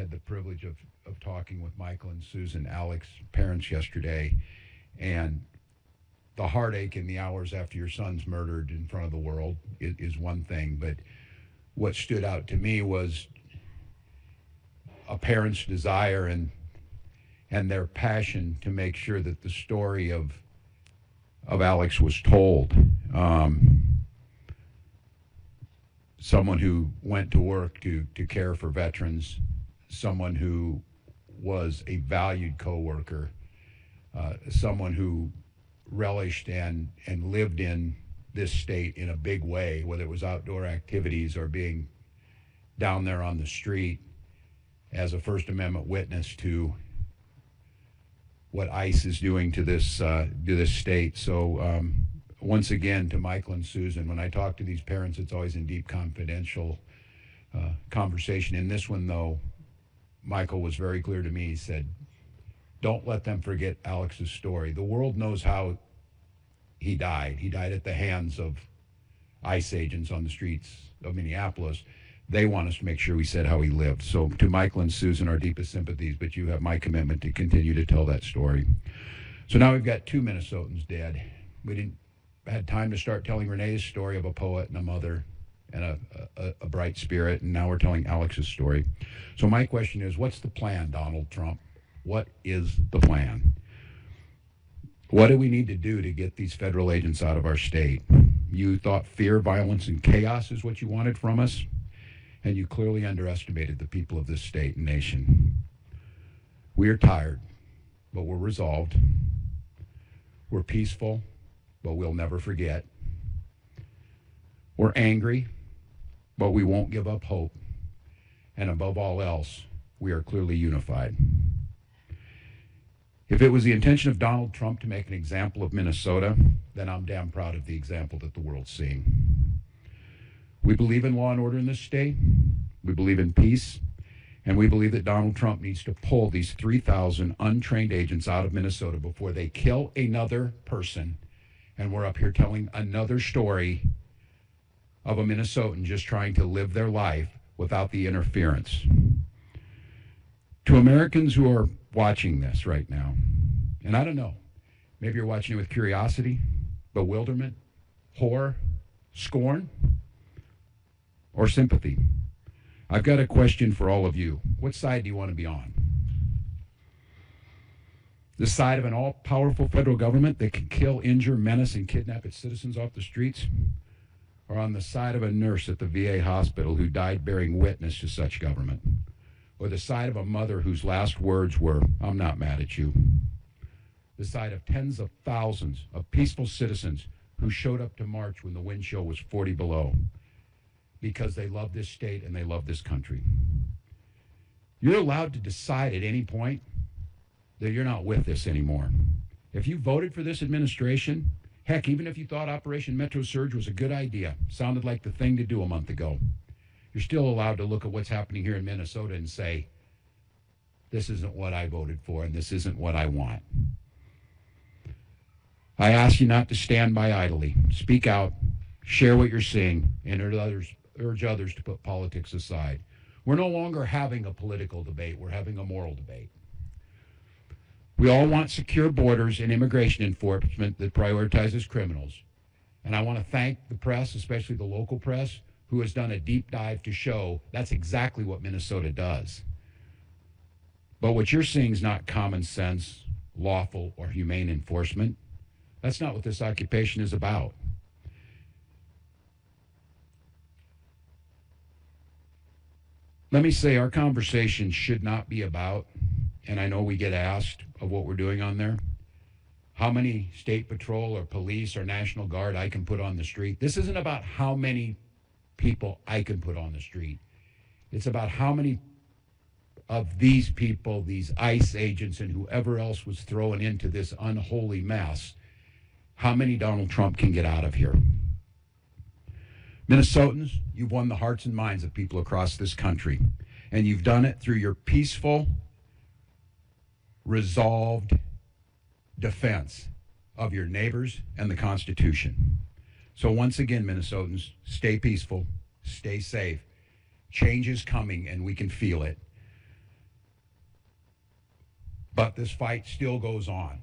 had the privilege of talking with Michael and Susan, Alex, parents yesterday, and the heartache in the hours after your son's murdered in front of the world is one thing, but what stood out to me was a parent's desire and their passion to make sure that the story of Alex was told. Someone who went to work to care for veterans, someone who was a valued coworker, someone who relished and lived in this state in a big way, whether it was outdoor activities or being down there on the street as a First Amendment witness to what ICE is doing to this state. So once again, to Michael and Susan, when I talk to these parents, it's always in deep confidential conversation. In this one, though, Michael was very clear to me. He said, don't let them forget Alex's story. The world knows how he died. He died at the hands of ICE agents on the streets of Minneapolis. They want us to make sure we said how he lived. So to Michael and Susan, our deepest sympathies, but you have my commitment to continue to tell that story. So now we've got 2 Minnesotans dead. We didn't had time to start telling Renee's story of a poet and a mother and a bright spirit, and now we're telling Alex's story. So my question is, what's the plan, Donald Trump? What is the plan? What do we need to do to get these federal agents out of our state? You thought fear, violence, and chaos is what you wanted from us, and you clearly underestimated the people of this state and nation. We are tired, but we're resolved. We're peaceful, but we'll never forget. We're angry, but we won't give up hope. And above all else, we are clearly unified. If it was the intention of Donald Trump to make an example of Minnesota, then I'm damn proud of the example that the world's seeing. We believe in law and order in this state. We believe in peace. And we believe that Donald Trump needs to pull these 3,000 untrained agents out of Minnesota before they kill another person. And we're up here telling another story of a Minnesotan just trying to live their life without the interference. To Americans who are watching this right now, and I don't know, maybe you're watching it with curiosity, bewilderment, horror, scorn, or sympathy. I've got a question for all of you. What side do you want to be on? The side of an all-powerful federal government that can kill, injure, menace, and kidnap its citizens off the streets? Or on the side of a nurse at the VA hospital who died bearing witness to such government? Or the side of a mother whose last words were, "I'm not mad at you"? The side of tens of thousands of peaceful citizens who showed up to march when the wind chill was 40 below because they love this state and they love this country. You're allowed to decide at any point that you're not with this anymore. If you voted for this administration, heck, even if you thought Operation Metro Surge was a good idea, sounded like the thing to do a month ago, you're still allowed to look at what's happening here in Minnesota and say, this isn't what I voted for and this isn't what I want. I ask you not to stand by idly. Speak out, share what you're seeing, and urge others to put politics aside. We're no longer having a political debate. We're having a moral debate. We all want secure borders and immigration enforcement that prioritizes criminals. And I want to thank the press, especially the local press, who has done a deep dive to show that's exactly what Minnesota does. But what you're seeing is not common sense, lawful, or humane enforcement. That's not what this occupation is about. Let me say our conversation should not be about, and I know we get asked of what we're doing on there, how many state patrol or police or National Guard I can put on the street. This isn't about how many people I can put on the street. It's about how many of these people, these ICE agents and whoever else was thrown into this unholy mess, how many Donald Trump can get out of here. Minnesotans, you've won the hearts and minds of people across this country, and you've done it through your peaceful, resolved defense of your neighbors and the Constitution. So once again, Minnesotans, stay peaceful, stay safe. Change is coming, and we can feel it. but this fight still goes on.